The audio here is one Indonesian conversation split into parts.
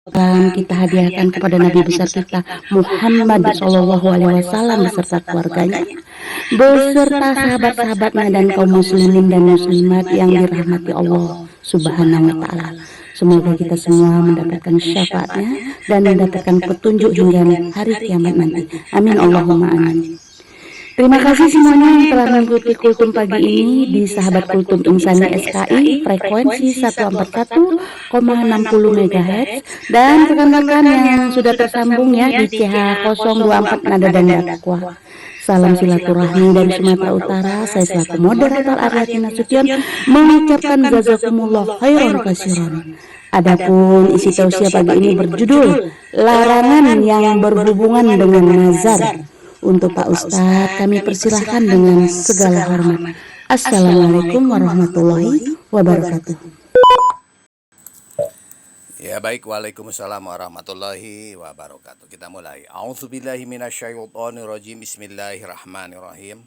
Kita hadiahkan kepada Nabi besar kita Muhammad Shallallahu Alaihi Wasallam beserta keluarganya, beserta sahabat-sahabatnya dan kaum muslimin dan muslimat yang dirahmati Allah Subhanahu Wa Taala. Semoga kita semua mendapatkan syafaatnya dan mendapatkan petunjuk hingga hari kiamat nanti. Amin Allahumma amin. Terima kasih semuanya yang telah mengikuti Kultum pagi ini di Sahabat Kultum Insani SKI frekuensi 141,60 MHz dan rekan-rekan yang sudah tersambung ya di CH 024 Nada dan Dakwah. Salam silaturahmi dari Sumatera Utara. Saya selaku moderator Aryati Nasution mengucapkan jazakumullah khairan katsiran. Adapun isi tausiah pagi ini berjudul Larangan yang berhubungan dengan nazar. Untuk Pak Ustadz, kami persilahkan dengan segala hormat. Assalamualaikum warahmatullahi wabarakatuh. Ya baik, waalaikumsalam warahmatullahi wabarakatuh. Kita mulai. A'udzubillahi minasyaitonirrajim. Bismillahirrahmanirrahim.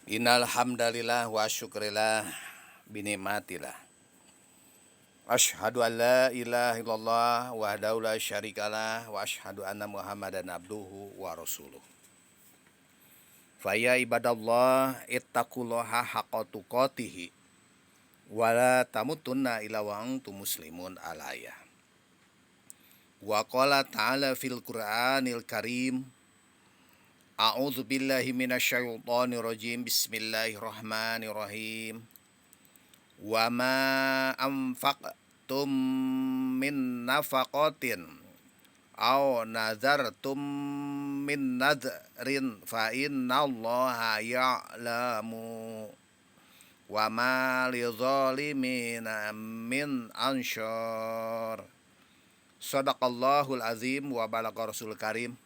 Innal hamdalillah wa syukrillah binikmatillah. Asyhadu an la ilaha illallah wahdahu la syarikalah wa asyhadu anna Muhammadan abduhu wa rasuluh. Fa ya ibadallah ittaqullaha haqqa tuqatih wa la tamutunna illa wa antum muslimun alaya. Wa qala ta'ala fil Qur'anil Karim. A'udzu billahi minasyaitonir rajim. Bismillahirrahmanirrahim. Wa ma anfaqtum min nafaqatin aw nazartum min nadrin fa innallaha ya'lamu wa ma lidzalimina min ansyar. Shadaqallahul azim wa balagha rasul karim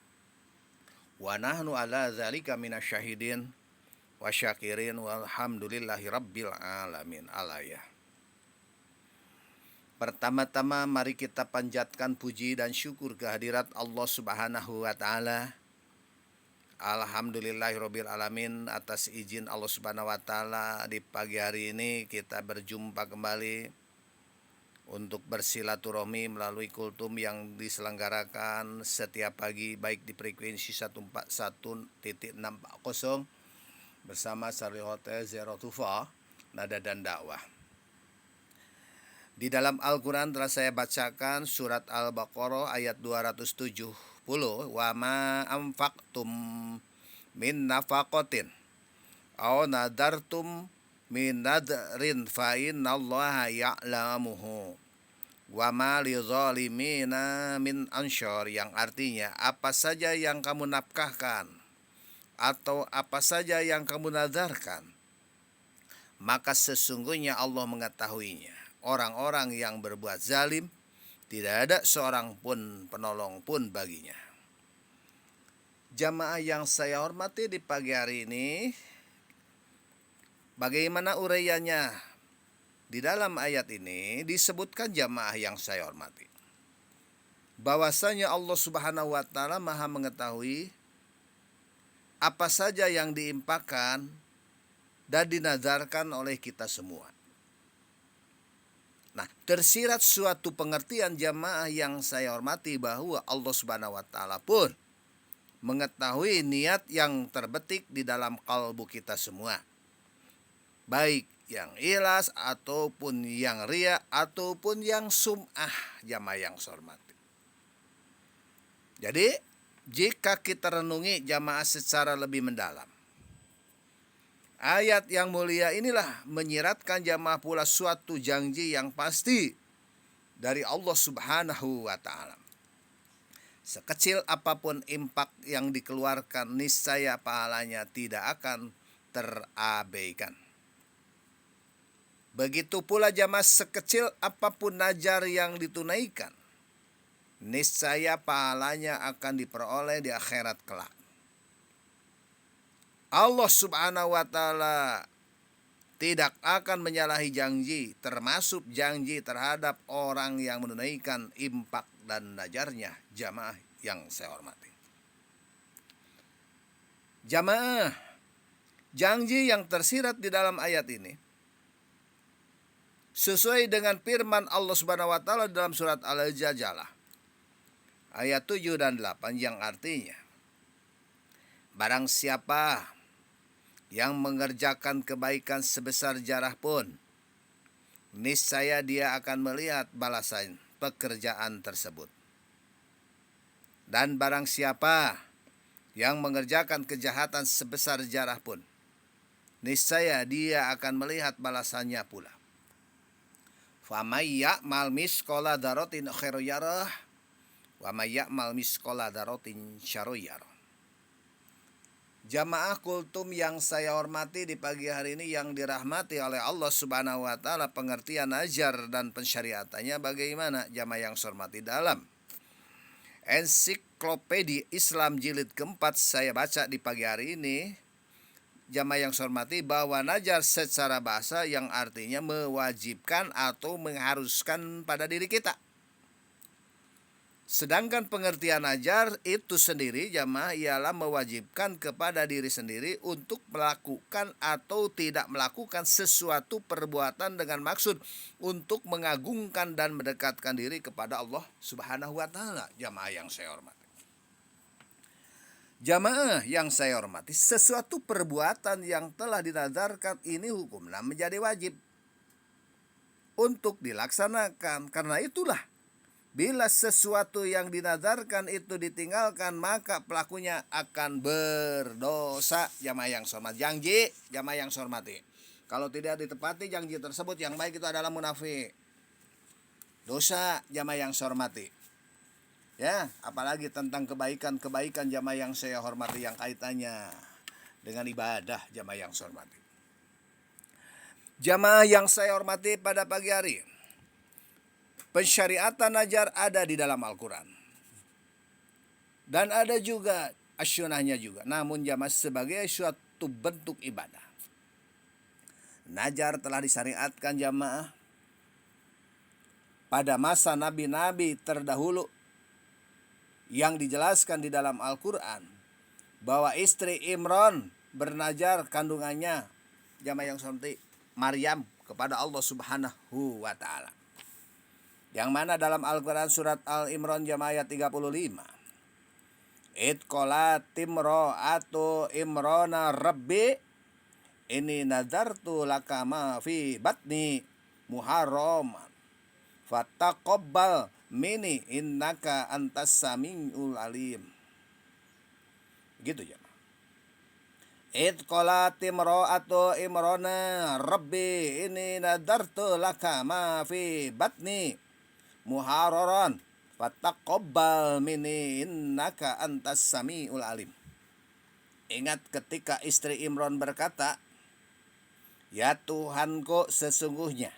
wa nahnu ala dzalika minasyahidin wa syakirin walhamdulillahi rabbil alamin alaya. Pertama-tama mari kita panjatkan puji dan syukur kehadirat Allah Subhanahu wa taala. Alhamdulillahi rabbil alamin, atas izin Allah Subhanahu wa taala di pagi hari ini kita berjumpa kembali untuk bersilaturahmi melalui kultum yang diselenggarakan setiap pagi baik di frekuensi 141.640 bersama Sari Hotel Zero Tufa Nada dan Dakwah. Di dalam Al-Quran telah saya bacakan surat Al-Baqarah ayat 270. Wa ma anfaqtum min nafaqatin aw nadartum min nadrin fa innallaha ya'lamuhu wa ma lidzalimina min ansyar, yang artinya apa saja yang kamu nafkahkan atau apa saja yang kamu nadarkan, maka sesungguhnya Allah mengetahuinya. Orang-orang yang berbuat zalim, tidak ada seorang pun penolong pun baginya. Jamaah yang saya hormati di pagi hari ini, bagaimana uraiannya? Di dalam ayat ini disebutkan jamaah yang saya hormati, bahwasanya Allah Subhanahu wa taala Maha mengetahui apa saja yang diimpakkan dan dinazarkan oleh kita semua. Nah, tersirat suatu pengertian jamaah yang saya hormati bahwa Allah Subhanahu wa taala pun mengetahui niat yang terbetik di dalam kalbu kita semua. Baik yang ikhlas ataupun yang riya ataupun yang sum'ah, jamaah yang saya hormati. Jadi jika kita renungi jamaah secara lebih mendalam, ayat yang mulia inilah menyiratkan jamaah pula suatu janji yang pasti dari Allah Subhanahu wa taala. Sekecil apapun impak yang dikeluarkan, niscaya pahalanya tidak akan terabaikan. Begitu pula jamaah sekecil apapun najar yang ditunaikan, niscaya pahalanya akan diperoleh di akhirat kelak. Allah Subhanahu wa taala tidak akan menyalahi janji, termasuk janji terhadap orang yang menunaikan impak dan najarnya, jamaah yang saya hormati. Jamaah, janji yang tersirat di dalam ayat ini sesuai dengan firman Allah Subhanahu wa taala dalam surat Al-Jadalah ayat 7 dan 8 yang artinya, barang siapa yang mengerjakan kebaikan sebesar zarah pun, niscaya dia akan melihat balasan pekerjaan tersebut. Dan barang siapa yang mengerjakan kejahatan sebesar zarah pun, niscaya dia akan melihat balasannya pula. Famay ya'mal misqala dzarratin khairan yarah wa may ya'mal misqala dzarratin syarran yarah. Jamaah kultum yang saya hormati di pagi hari ini yang dirahmati oleh Allah Subhanahu wa taala, pengertian ajar dan pensyariatannya bagaimana? Jamaah yang saya hormati, dalam Ensiklopedia Islam jilid keempat saya baca di pagi hari ini, jamaah yang saya hormati, bahwa najar secara bahasa yang artinya mewajibkan atau mengharuskan pada diri kita. Sedangkan pengertian najar itu sendiri jamaah ialah mewajibkan kepada diri sendiri untuk melakukan atau tidak melakukan sesuatu perbuatan dengan maksud untuk mengagungkan dan mendekatkan diri kepada Allah Subhanahu wa taala. Jamaah yang saya hormati. Jamaah yang saya hormati, sesuatu perbuatan yang telah dinazarkan ini hukumnya menjadi wajib untuk dilaksanakan. Karena itulah, bila sesuatu yang dinazarkan itu ditinggalkan, maka pelakunya akan berdosa. Jamaah yang saya hormati, janji jamaah yang saya hormati, kalau tidak ditepati janji tersebut, yang baik itu adalah munafik, dosa. Jamaah yang saya hormati, ya, apalagi tentang kebaikan-kebaikan jamaah yang saya hormati yang kaitannya dengan ibadah. Jamaah yang saya hormati, jamaah yang saya hormati, pada pagi hari pensyariatan najar ada di dalam Al-Quran dan ada juga as-sunnahnya juga. Namun jamaah sebagai suatu bentuk ibadah, najar telah disyariatkan jamaah pada masa nabi-nabi terdahulu, yang dijelaskan di dalam Al-Quran bahwa istri Imran bernajar kandungannya, jamaah yang sonti, Maryam, kepada Allah Subhanahu wa taala. Yang mana dalam Al-Quran surat Al-Imran jamaah ayat 35. Itqalat timro'atu imrona rabbi ini nadartu laka ma fi batni muharraman fataqabbal mini innaka antas samiul alim. Gitu ya. Itqalat timro'atu imrona rabbi ini nadartu laka ma fi batni muharraran fataqabbal minni innaka antas samiul alim. Ingat ketika istri Imran berkata, ya Tuhanku, sesungguhnya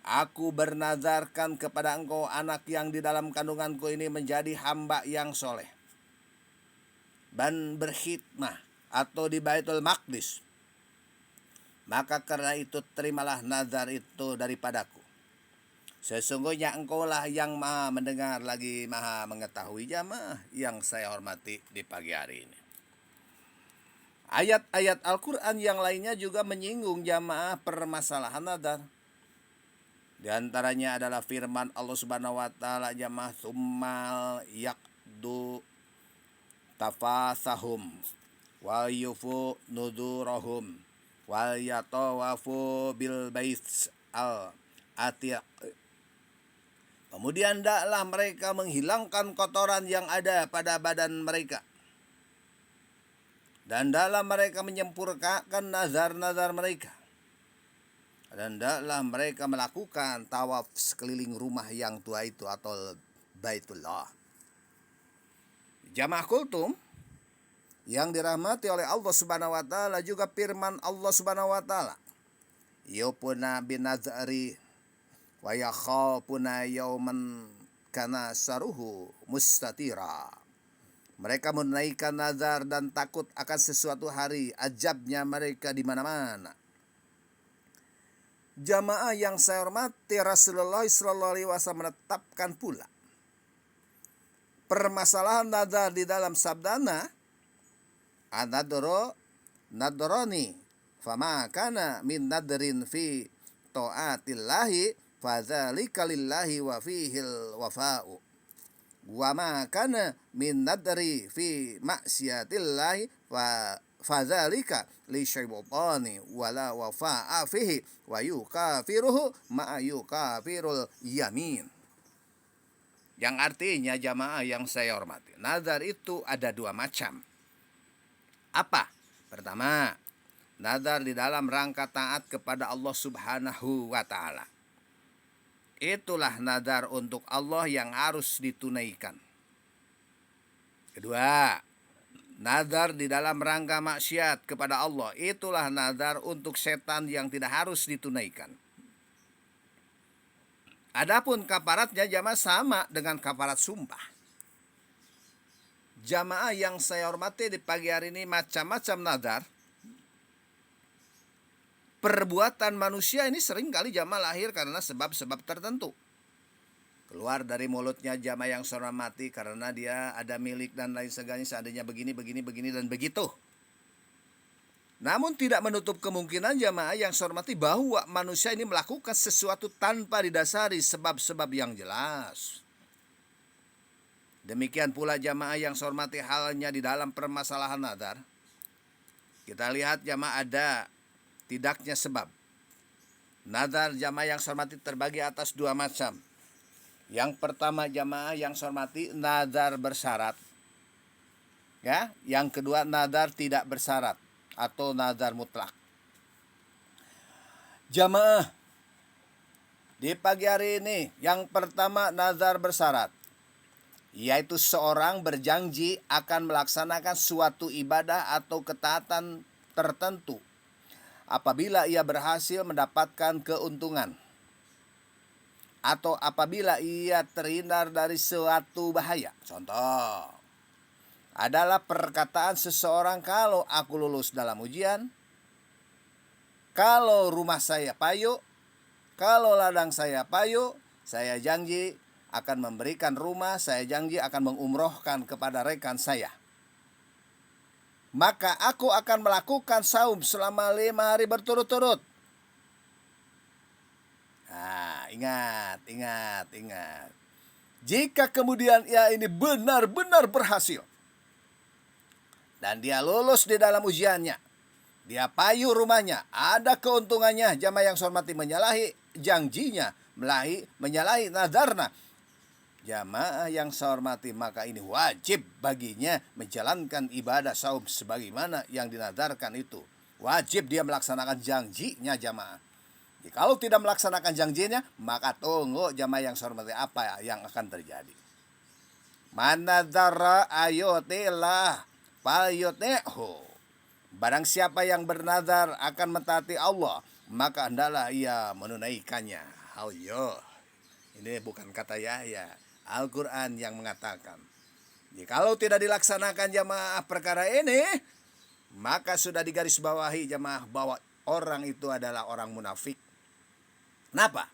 aku bernazarkan kepada engkau anak yang di dalam kandunganku ini menjadi hamba yang soleh dan berkhidmah atau di Baitul Maqdis. Maka karena itu terimalah nazar itu daripadaku. Sesungguhnya engkaulah yang maha mendengar lagi maha mengetahui. Jamaah yang saya hormati di pagi hari ini, ayat-ayat Al-Quran yang lainnya juga menyinggung jamaah permasalahan nazar. Di antaranya adalah firman Allah Subhanahu wa taala jamaah, tsummal yaqdu tafasahum wal yufu nudurahum wal yatawafu bil baits al atiq. Kemudian hendaklah mereka menghilangkan kotoran yang ada pada badan mereka, dan hendaklah mereka menyempurnakan nazar-nazar mereka, dan hendaklah mereka melakukan tawaf sekeliling rumah yang tua itu atau Baitullah. Jamaah kultum yang dirahmati oleh Allah Subhanahu wa taala, juga firman Allah Subhanahu wa taala, yupuna binazari wa yakhafuna yauman kana saruhu mustatira. Mereka menunaikan nazar dan takut akan sesuatu hari ajabnya mereka di mana-mana. Jamaah yang saya hormati, Rasulullah SAW menetapkan pula permasalahan nazar di dalam sabdana, anadro nadroni fama kana min nadrin fi ta'atillahi fadzalika lillahi wa fihil wafa'u wa ma kana min nadri fi maksiatillahi fadzalika li syaitani wala wafa'a fihi wa yukafiruhu ma yukafirul yamin. Yang artinya jamaah yang saya hormati, nazar itu ada dua macam. Apa? Pertama, nazar di dalam rangka taat kepada Allah Subhanahu wa ta'ala. Itulah nazar untuk Allah yang harus ditunaikan. Kedua, nazar di dalam rangka maksiat kepada Allah. Itulah nazar untuk setan yang tidak harus ditunaikan. Adapun kafaratnya jamaah sama dengan kafarat sumpah. Jamaah yang saya hormati di pagi hari ini, macam-macam nazar. Perbuatan manusia ini sering kali jamaah lahir karena sebab-sebab tertentu. Keluar dari mulutnya jamaah yang saya hormati karena dia ada milik dan lain sebagainya, seandainya begini dan begitu. Namun tidak menutup kemungkinan jamaah yang saya hormati bahwa manusia ini melakukan sesuatu tanpa didasari sebab-sebab yang jelas. Demikian pula jamaah yang saya hormati halnya di dalam permasalahan nazar. Kita lihat jamaah ada tidaknya sebab. Nazar jamaah yang saya hormati terbagi atas dua macam. Yang pertama jamaah yang saya hormati nazar bersyarat. Ya, yang kedua nazar tidak bersyarat atau nazar mutlak. Jamaah di pagi hari ini, yang pertama nazar bersyarat, yaitu seorang berjanji akan melaksanakan suatu ibadah atau ketaatan tertentu apabila ia berhasil mendapatkan keuntungan atau apabila ia terhindar dari suatu bahaya. Contoh adalah perkataan seseorang, kalau aku lulus dalam ujian, kalau rumah saya payu, kalau ladang saya payu, saya janji akan memberikan rumah, saya janji akan mengumrohkan kepada rekan saya. Maka aku akan melakukan saum selama 5 hari berturut-turut. Nah, ingat. Jika kemudian ia ini benar-benar berhasil, dan dia lulus di dalam ujiannya, dia payu rumahnya, ada keuntungannya, jamaah yang saya hormati, menyalahi janjinya, menyalahi nadarna, jamaah yang saya hormati, maka ini wajib baginya menjalankan ibadah saum sebagaimana yang dinadarkan itu. Wajib dia melaksanakan janjinya jamaah. Kalau tidak melaksanakan janjinya, maka tunggu jamaah yang saya hormati apa yang akan terjadi. Manadzara ayotillah falyuti'hu. Barang siapa yang bernazar akan mentaati Allah, maka hendaklah ia menunaikannya. Ini bukan kata Yahya, Al-Quran yang mengatakan. Kalau tidak dilaksanakan jamaah perkara ini, maka sudah digarisbawahi jamaah bahwa orang itu adalah orang munafik. Kenapa?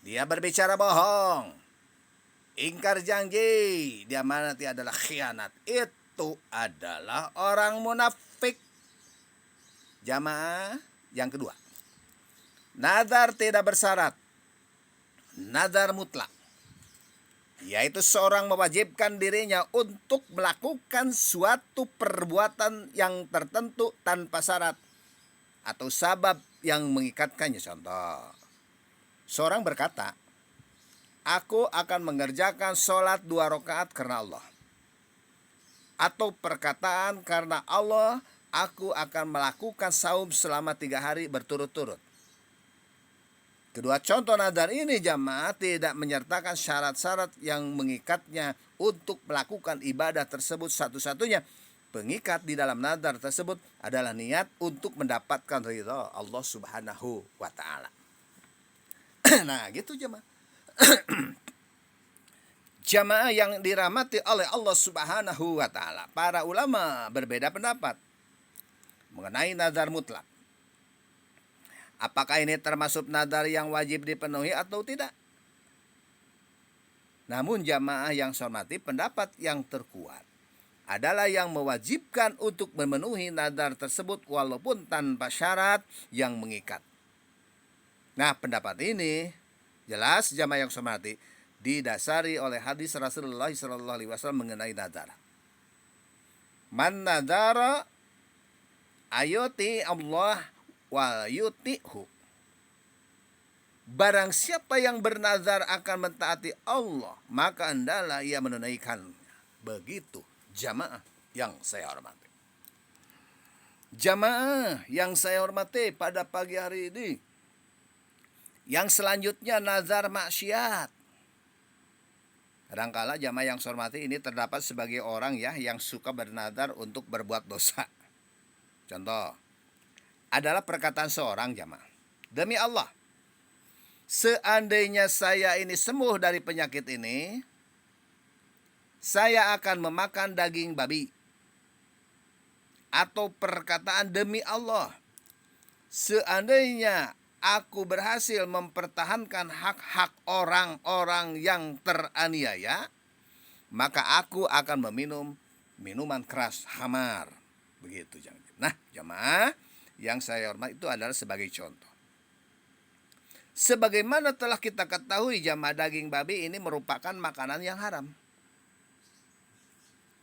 Dia berbicara bohong, ingkar janji, dia nanti adalah khianat. Itu adalah orang munafik. Jamaah yang kedua, nazar tidak bersyarat, nazar mutlak, yaitu seorang mewajibkan dirinya untuk melakukan suatu perbuatan yang tertentu tanpa syarat atau sabab yang mengikatkannya. Contoh, seorang berkata, aku akan mengerjakan sholat 2 rakaat karena Allah. Atau perkataan, karena Allah aku akan melakukan saum selama 3 hari berturut-turut. Kedua contoh nazar ini jamaah tidak menyertakan syarat-syarat yang mengikatnya untuk melakukan ibadah tersebut. Satu-satunya pengikat di dalam nazar tersebut adalah niat untuk mendapatkan ridha Allah Subhanahu wa ta'ala. Nah gitu jamaah. Jamaah yang dirahmati oleh Allah Subhanahu wa ta'ala, para ulama berbeda pendapat mengenai nazar mutlak. Apakah ini termasuk nazar yang wajib dipenuhi atau tidak? Namun jamaah yang saya hormati, pendapat yang terkuat adalah yang mewajibkan untuk memenuhi nazar tersebut walaupun tanpa syarat yang mengikat. Nah, pendapat ini jelas jamaah yang saya hormati didasari oleh hadis Rasulullah SAW mengenai nadar. Man nadara ayuti Allah wa yuti'hu. Barang siapa yang bernazar akan mentaati Allah, maka hendaklah ia menunaikannya. Begitu jamaah yang saya hormati. Jamaah yang saya hormati pada pagi hari ini. Yang selanjutnya nazar maksiat. Kadangkala jamaah yang saya hormati ini terdapat sebagai orang ya yang suka bernazar untuk berbuat dosa. Contoh adalah perkataan seorang jamaah. Demi Allah, seandainya saya ini sembuh dari penyakit ini, saya akan memakan daging babi. Atau perkataan demi Allah, seandainya aku berhasil mempertahankan hak-hak orang-orang yang teraniaya, maka aku akan meminum minuman keras khamar. Begitu jangan. Nah, jamaah yang saya hormati itu adalah sebagai contoh. Sebagaimana telah kita ketahui jamaah, daging babi ini merupakan makanan yang haram.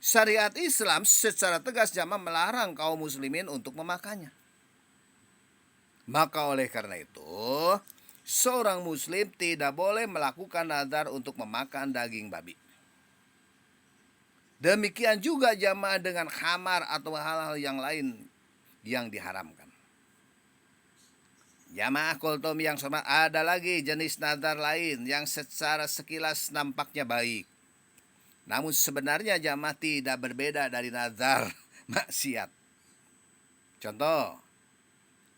Syariat Islam secara tegas jamaah melarang kaum muslimin untuk memakannya. Maka oleh karena itu, seorang muslim tidak boleh melakukan nazar untuk memakan daging babi. Demikian juga jamaah dengan khamar atau hal-hal yang lain yang diharamkan. Jamaah kultum yang sama, ada lagi jenis nazar lain yang secara sekilas nampaknya baik. Namun sebenarnya jamaah tidak berbeda dari nazar maksiat. Contoh,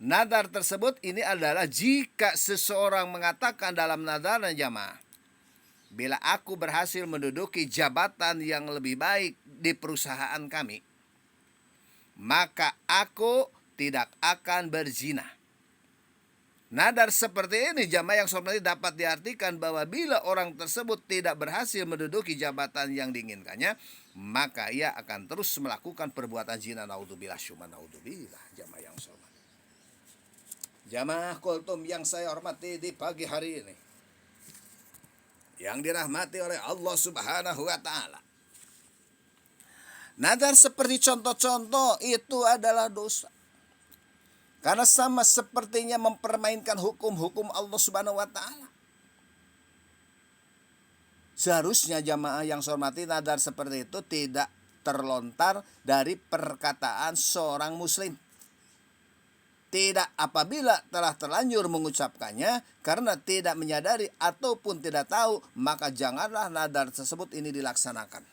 nazar tersebut ini adalah jika seseorang mengatakan dalam nazarnya jamaah, bila aku berhasil menduduki jabatan yang lebih baik di perusahaan kami, maka aku tidak akan berzina. Nadar seperti ini jamaah yang sebenarnya dapat diartikan bahwa bila orang tersebut tidak berhasil menduduki jabatan yang diinginkannya, maka ia akan terus melakukan perbuatan zina. Naudzubillah syumma naudzubillah. Jamaah yang saya hormati. Jamaah kultum yang saya hormati di pagi hari ini, yang dirahmati oleh Allah Subhanahu wa taala. Nadar seperti contoh-contoh itu adalah dosa. Karena sama sepertinya mempermainkan hukum-hukum Allah Subhanahu wa taala. Seharusnya jamaah yang saya hormati, nadar seperti itu tidak terlontar dari perkataan seorang muslim. Tidak apabila telah terlanjur mengucapkannya karena tidak menyadari ataupun tidak tahu, maka janganlah nadar tersebut ini dilaksanakan.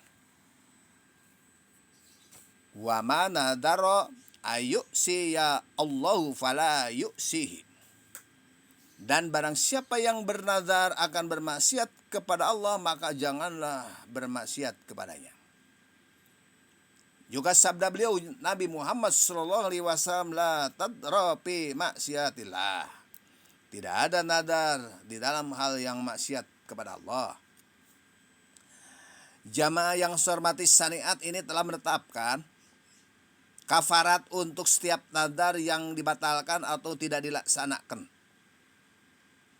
Wa ma nadara ayyusiya Allahu fala yu'sihi. Dan barang siapa yang bernazar akan bermaksiat kepada Allah, maka janganlah bermaksiat kepadanya. Juga sabda beliau Nabi Muhammad SAW, la tadra fi maksiatillah. Tidak ada nadar di dalam hal yang maksiat kepada Allah. Jamaah yang saya hormati, syariat ini telah menetapkan kafarat untuk setiap nadar yang dibatalkan atau tidak dilaksanakan.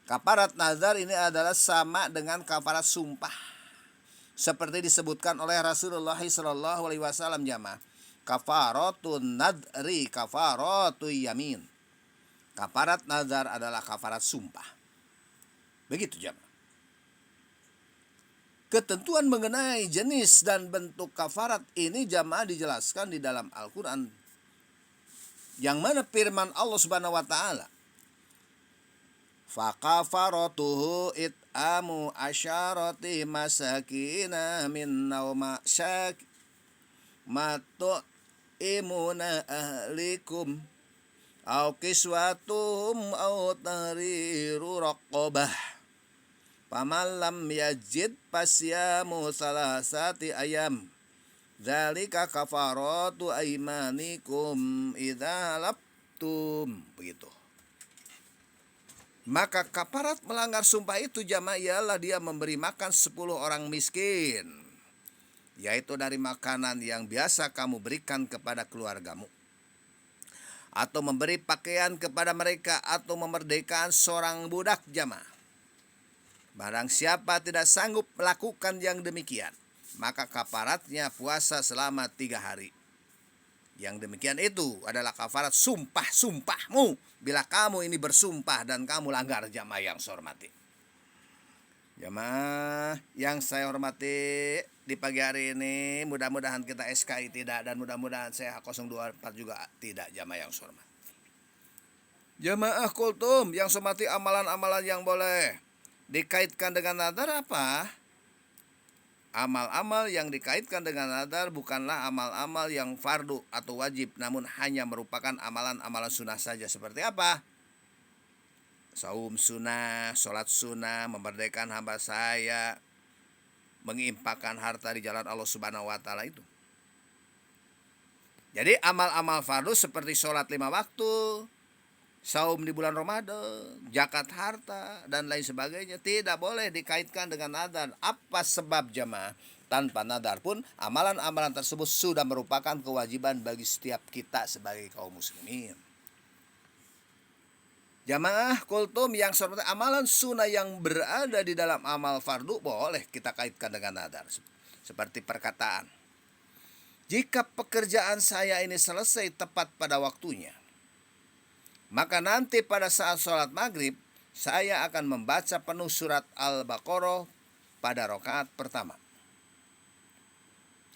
Kafarat nazar ini adalah sama dengan kafarat sumpah. Seperti disebutkan oleh Rasulullah SAW jamaah. Kafaratun nadri kafaratu yamin. Kafarat nazar adalah kafarat sumpah. Begitu jamaah. Ketentuan mengenai jenis dan bentuk kafarat ini jamaah dijelaskan di dalam Al-Quran. Yang mana firman Allah Subhanahu wa taala, fakafaratuhu it'amu asyarati masakina min nauma syak matu imuna ahlikum au kiswatum au tahriru raqabah. Pamalam yajid pasyamu salasati ayam. Dzalika kafaratu aimanikum idza labtum. Begitu. Maka kafarat melanggar sumpah itu jamaah ialah dia memberi makan 10 orang miskin, yaitu dari makanan yang biasa kamu berikan kepada keluargamu. atau memberi pakaian kepada mereka atau memerdekakan seorang budak jamaah. Barang siapa tidak sanggup melakukan yang demikian, maka kafaratnya puasa selama 3 hari. Yang demikian itu adalah kafarat sumpah-sumpahmu bila kamu ini bersumpah dan kamu langgar jamaah yang saya hormati. Jamaah yang saya hormati, di pagi hari ini mudah-mudahan kita SKI tidak, dan mudah-mudahan saya 024 juga tidak jamaah yang saya hormati. Jamaah kultum yang saya hormati, amalan-amalan yang boleh dikaitkan dengan nadar apa? Amal-amal yang dikaitkan dengan nadar bukanlah amal-amal yang fardu atau wajib, namun hanya merupakan amalan-amalan sunnah saja. Seperti apa? Saum sunnah, sholat sunnah, memerdekakan hamba saya, menginfakkan harta di jalan Allah Subhanahu wa Ta'ala itu. Jadi amal-amal fardu seperti sholat 5 waktu, saum di bulan Ramadan, zakat harta, dan lain sebagainya tidak boleh dikaitkan dengan nadar. Apa sebab jamaah? Tanpa nadar pun amalan-amalan tersebut sudah merupakan kewajiban bagi setiap kita sebagai kaum muslimin. Jamaah kultum yang seperti amalan sunnah yang berada di dalam amal fardu boleh kita kaitkan dengan nadar. Seperti perkataan, jika pekerjaan saya ini selesai tepat pada waktunya, maka nanti pada saat sholat maghrib, saya akan membaca penuh surat Al-Baqarah pada rakaat pertama.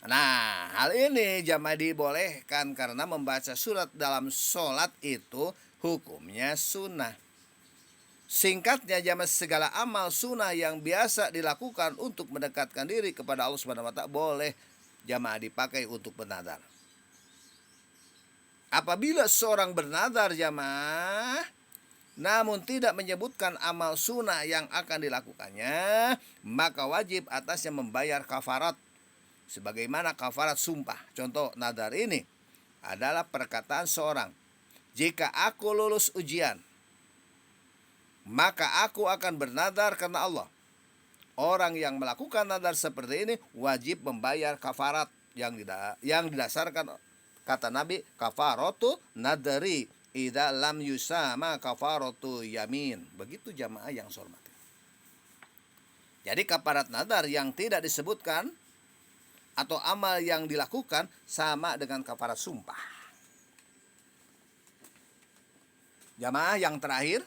Nah, hal ini jamaah dibolehkan karena membaca surat dalam sholat itu hukumnya sunnah. Singkatnya jamaah, segala amal sunnah yang biasa dilakukan untuk mendekatkan diri kepada Allah Subhanahu wa Ta'ala boleh jamaah dipakai untuk bernadar. Apabila seorang bernadar jamaah, namun tidak menyebutkan amal sunnah yang akan dilakukannya, maka wajib atasnya membayar kafarat sebagaimana kafarat sumpah. Contoh nadar ini adalah perkataan seorang, jika aku lulus ujian, maka aku akan bernadar karena Allah. Orang yang melakukan nadar seperti ini wajib membayar kafarat yang didasarkan kata Nabi, kafaratu nadari idza lam yusama kafaratu yamin. Begitu jamaah yang saya hormati. Jadi kafarat nadar yang tidak disebutkan atau amal yang dilakukan sama dengan kafarat sumpah. Jamaah yang terakhir,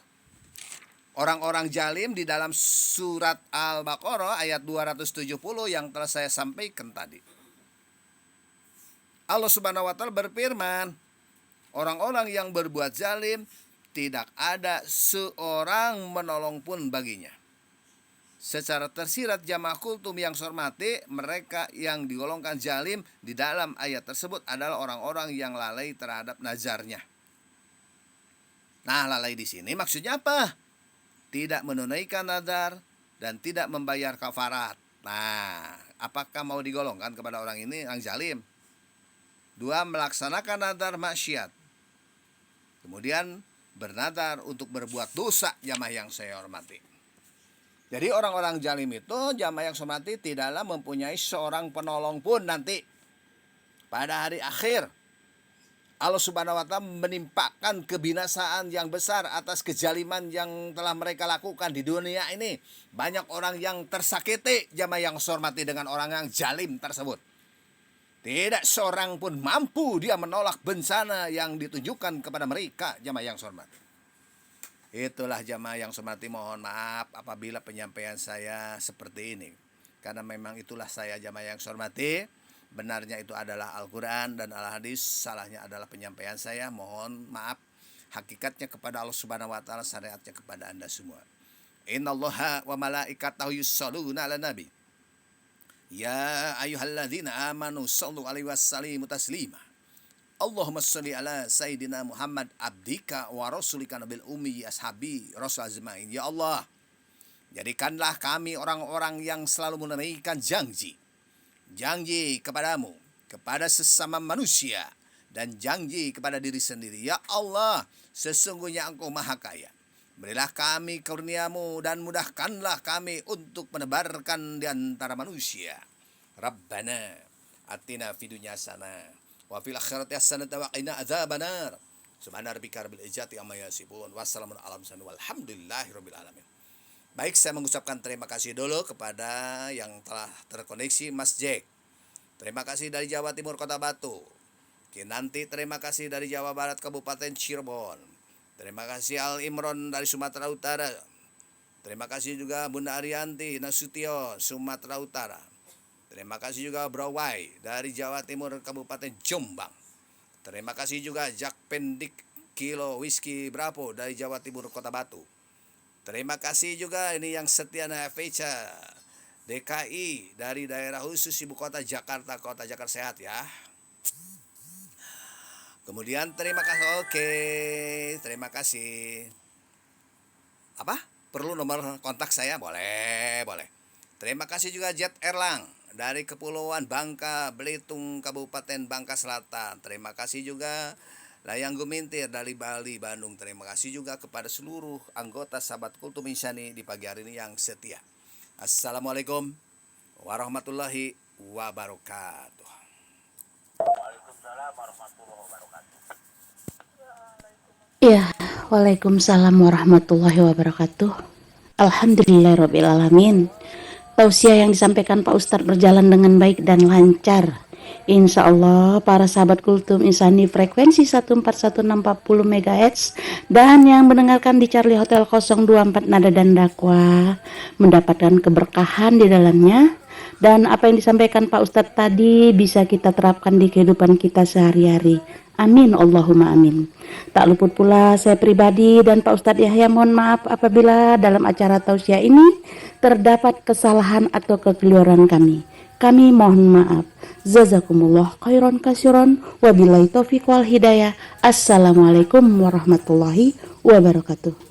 orang-orang jalim di dalam surat Al-Baqarah ayat 270 yang telah saya sampaikan tadi. Allah Subhanahu wa Ta'ala berfirman, orang-orang yang berbuat zalim tidak ada seorang menolong pun baginya. Secara tersirat jamaah kultum yang saya hormati, mereka yang digolongkan zalim di dalam ayat tersebut adalah orang-orang yang lalai terhadap nazarnya. Nah, lalai di sini maksudnya apa? Tidak menunaikan nazar dan tidak membayar kafarat. Nah, apakah mau digolongkan kepada orang ini yang zalim? 2, melaksanakan nadar maksiat. Kemudian bernadar untuk berbuat dosa jamaah yang saya hormati. Jadi orang-orang zalim itu jamaah yang saya hormati tidaklah mempunyai seorang penolong pun nanti pada hari akhir. Allah Subhanahu wa Ta'ala menimpakan kebinasaan yang besar atas kezaliman yang telah mereka lakukan di dunia ini. Banyak orang yang tersakiti jamaah yang saya hormati dengan orang yang zalim tersebut. Tidak seorang pun mampu dia menolak bencana yang ditunjukkan kepada mereka jamaah yang saya hormati. Itulah jamaah yang saya hormati, mohon maaf apabila penyampaian saya seperti ini. Karena memang itulah saya jamaah yang saya hormati. Benarnya itu adalah Al-Quran dan Al-Hadis, salahnya adalah penyampaian saya, mohon maaf. Hakikatnya kepada Allah Subhanahu wa Ta'ala, syariatnya kepada Anda semua. Innallaha wa malaikatahu yusholluna ala nabi. Ya ayyuhalladzina amanu shallu alaihi wasallimu taslima. Allahumma shalli ala sayyidina Muhammad abdika wa rasulika nabil ummi ashabi rasul azmain. Ya Allah, jadikanlah kami orang-orang yang selalu menunaikan janji kepadamu, kepada sesama manusia, dan janji kepada diri sendiri. Ya Allah, sesungguhnya Engkau maha kaya. Berilah kami kurniamu dan mudahkanlah kami untuk menebarkan di antara manusia. Rabbana atina fid dunya hasanah wa fil akhirati hasanah wa qina adzabannar. Subhana rabbika rabbil izzati amma yasifun. Wassalamun ala mursalin walhamdulillahirabbil alamin. Baik, saya mengucapkan terima kasih dulu kepada yang telah terkoneksi Mas Jack. Terima kasih dari Jawa Timur Kota Batu. Kinanti terima kasih dari Jawa Barat Kabupaten Cirebon. Terima kasih Al Imron dari Sumatera Utara. Terima kasih juga Bunda Arianti Nasution Sumatera Utara. Terima kasih juga Bro Wai dari Jawa Timur Kabupaten Jombang. Terima kasih juga Jack Pendik Kilo Whisky Bravo dari Jawa Timur Kota Batu. Terima kasih juga ini yang Setiana Fecha DKI dari daerah khusus Ibu Kota Jakarta, Kota Jakarta Sehat ya. Kemudian terima kasih, oke, terima kasih. Apa? Perlu nomor kontak saya? Boleh. Terima kasih juga Jet Erlang dari Kepulauan Bangka, Belitung, Kabupaten Bangka Selatan. Terima kasih juga Layang Gumintir dari Bali, Bandung. Terima kasih juga kepada seluruh anggota sahabat Kultum Insani di pagi hari ini yang setia. Assalamualaikum warahmatullahi wabarakatuh. Waalaikumsalam warahmatullahi wabarakatuh. Ya, waalaikumsalam warahmatullahi wabarakatuh. Alhamdulillahirrabbilalamin. Tausiah yang disampaikan Pak Ustadz berjalan dengan baik dan lancar. Insya Allah para sahabat Kultum Insani frekuensi 141640 MHz dan yang mendengarkan di Charlie Hotel 024 Nada dan Dakwah mendapatkan keberkahan di dalamnya, dan apa yang disampaikan Pak Ustadz tadi bisa kita terapkan di kehidupan kita sehari-hari. Amin, Allahumma amin. Tak luput pula saya pribadi dan Pak Ustadz Yahya mohon maaf apabila dalam acara tausiah ini terdapat kesalahan atau kekeliruan kami. Kami mohon maaf. Jazakumullah khairan katsiran wabillahi taufiq wal hidayah. Assalamualaikum warahmatullahi wabarakatuh.